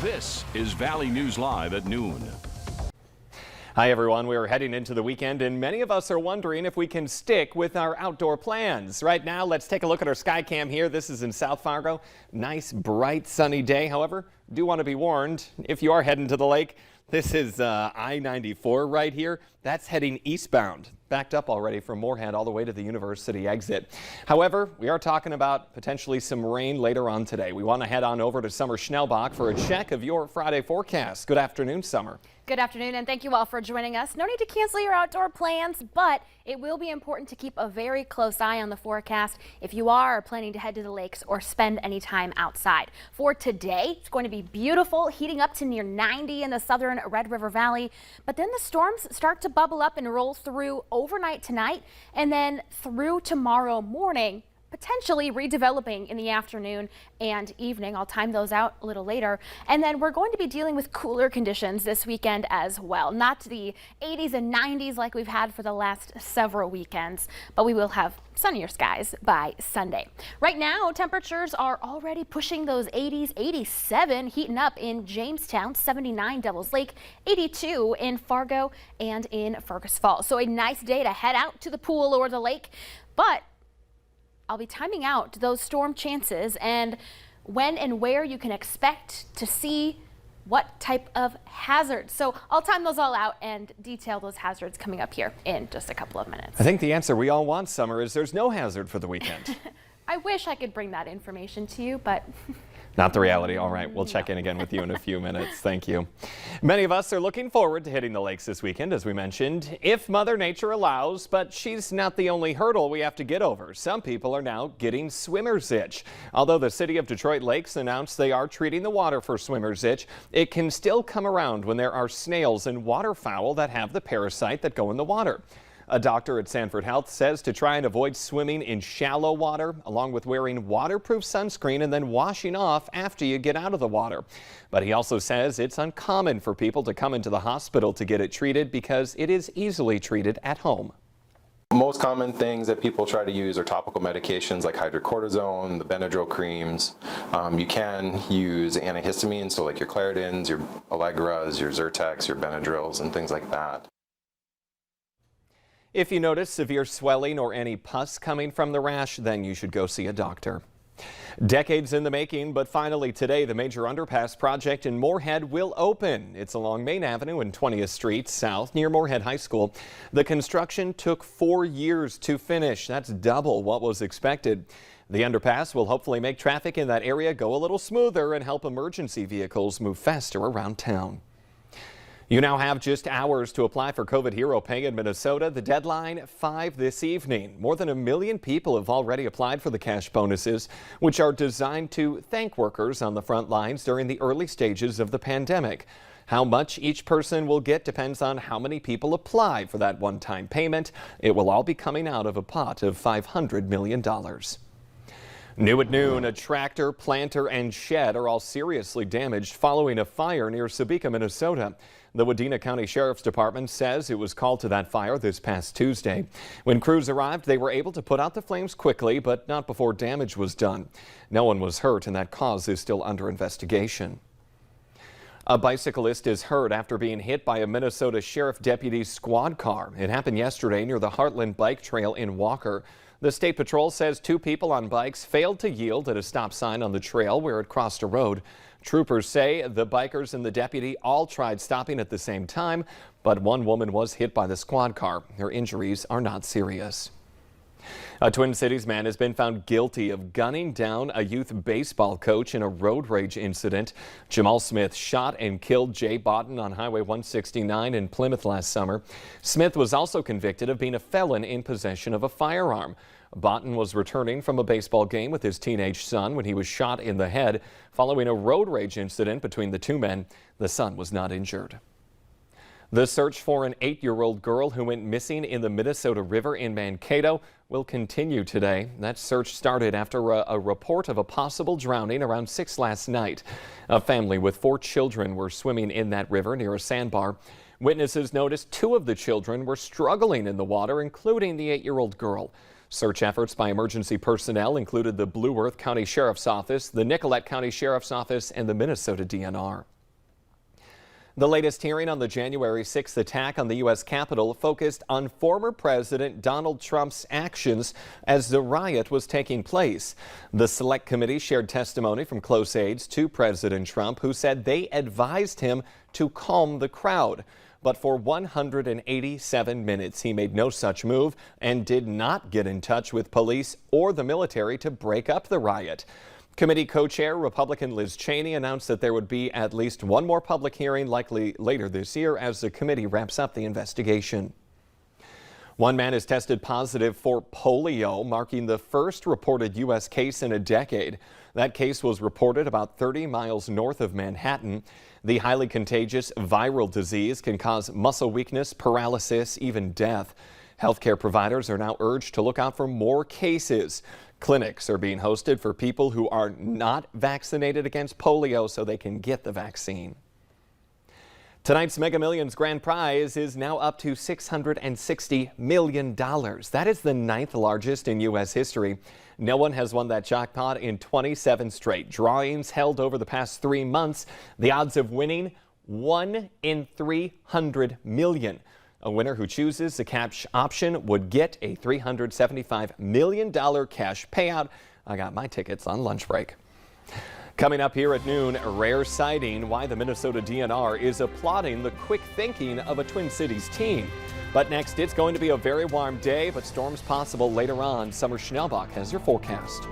This is Valley News Live at noon. Hi everyone, we're heading into the weekend and many of us are wondering if we can stick with our outdoor plans. Right now, let's take a look at our sky cam here. This is in South Fargo. Nice, bright, sunny day. However, do want to be warned, if you are heading to the lake, this is I-94 right here. That's heading eastbound. Backed up already from Moorhead all the way to the university exit. However, we are talking about potentially some rain later on today. We want to head on over to Summer Schnellbach for a check of your Friday forecast. Good afternoon, Summer. Good afternoon, and thank you all for joining us. No need to cancel your outdoor plans, but it will be important to keep a very close eye on the forecast if you are planning to head to the lakes or spend any time outside. For today, it's going to be beautiful, heating up to near 90 in the southern Red River Valley, but then the storms start to bubble up and roll through overnight tonight and then through tomorrow morning, potentially redeveloping in the afternoon and evening. I'll time those out a little later. And then we're going to be dealing with cooler conditions this weekend as well. Not the 80s and 90s like we've had for the last several weekends, but we will have sunnier skies by Sunday. Right now, temperatures are already pushing those 80s, 87, heating up in Jamestown, 79 Devils Lake, 82 in Fargo and in Fergus Falls. So a nice day to head out to the pool or the lake, but I'll be timing out those storm chances and when and where you can expect to see what type of hazards. So I'll time those all out and detail those hazards coming up here in just a couple of minutes. I think the answer we all want, Summer, is there's no hazard for the weekend. I wish I could bring that information to you, but not the reality. All right, we'll check in again with you in a few minutes. Thank you. Many of us are looking forward to hitting the lakes this weekend, as we mentioned, if Mother Nature allows, but she's not the only hurdle we have to get over. Some people are now getting swimmer's itch. Although the city of Detroit Lakes announced they are treating the water for swimmer's itch, it can still come around when there are snails and waterfowl that have the parasite that go in the water. A doctor at Sanford Health says to try and avoid swimming in shallow water, along with wearing waterproof sunscreen and then washing off after you get out of the water. But he also says it's uncommon for people to come into the hospital to get it treated because it is easily treated at home. Most common things that people try to use are topical medications like hydrocortisone, the Benadryl creams. You can use antihistamines, so like your Claritins, your Allegras, your Zyrtex, your Benadryls, and things like that. If you notice severe swelling or any pus coming from the rash, then you should go see a doctor. Decades in the making, but finally today the major underpass project in Moorhead will open. It's along Main Avenue and 20th Street South near Moorhead High School. The construction took 4 years to finish. That's double what was expected. The underpass will hopefully make traffic in that area go a little smoother and help emergency vehicles move faster around town. You now have just hours to apply for COVID Hero Pay in Minnesota. The deadline 5 this evening. More than 1 million people have already applied for the cash bonuses, which are designed to thank workers on the front lines during the early stages of the pandemic. How much each person will get depends on how many people apply for that one-time payment. It will all be coming out of a pot of $500 million. New at noon, a tractor, planter, and shed are all seriously damaged following a fire near Sebeka, Minnesota. The Wadena County Sheriff's Department says it was called to that fire this past Tuesday. When crews arrived, they were able to put out the flames quickly, but not before damage was done. No one was hurt, and that cause is still under investigation. A bicyclist is hurt after being hit by a Minnesota Sheriff Deputy's squad car. It happened yesterday near the Heartland Bike Trail in Walker. The State Patrol says 2 people on bikes failed to yield at a stop sign on the trail where it crossed a road. Troopers say the bikers and the deputy all tried stopping at the same time, but one woman was hit by the squad car. Her injuries are not serious. A Twin Cities man has been found guilty of gunning down a youth baseball coach in a road rage incident. Jamal Smith shot and killed Jay Boughton on Highway 169 in Plymouth last summer. Smith was also convicted of being a felon in possession of a firearm. Boughton was returning from a baseball game with his teenage son when he was shot in the head following a road rage incident between the two men. The son was not injured. The search for an 8-year-old girl who went missing in the Minnesota River in Mankato will continue today. That search started after a report of a possible drowning around 6 last night. A family with 4 children were swimming in that river near a sandbar. Witnesses noticed 2 of the children were struggling in the water, including the 8-year-old girl. Search efforts by emergency personnel included the Blue Earth County Sheriff's Office, the Nicollet County Sheriff's Office, and the Minnesota DNR. The latest hearing on the January 6th attack on the U.S. Capitol focused on former President Donald Trump's actions as the riot was taking place. The Select Committee shared testimony from close aides to President Trump, who said they advised him to calm the crowd. But for 187 minutes, he made no such move and did not get in touch with police or the military to break up the riot. Committee co-chair Republican Liz Cheney announced that there would be at least one more public hearing, likely later this year, as the committee wraps up the investigation. One man is tested positive for polio, marking the first reported U.S. case in a decade. That case was reported about 30 miles north of Manhattan. The highly contagious viral disease can cause muscle weakness, paralysis, even death. Healthcare providers are now urged to look out for more cases. Clinics are being hosted for people who are not vaccinated against polio so they can get the vaccine. Tonight's Mega Millions grand prize is now up to $660 million. That is the 9th largest in U.S. history. No one has won that jackpot in 27 straight drawings held over the past 3 months. The odds of winning, 1 in 300 million. A winner who chooses the cash option would get a $375 million cash payout. I got my tickets on lunch break. Coming up here at noon, a rare sighting, why the Minnesota DNR is applauding the quick thinking of a Twin Cities teen. But next, it's going to be a very warm day, but storms possible later on. Summer Schnellbach has your forecast.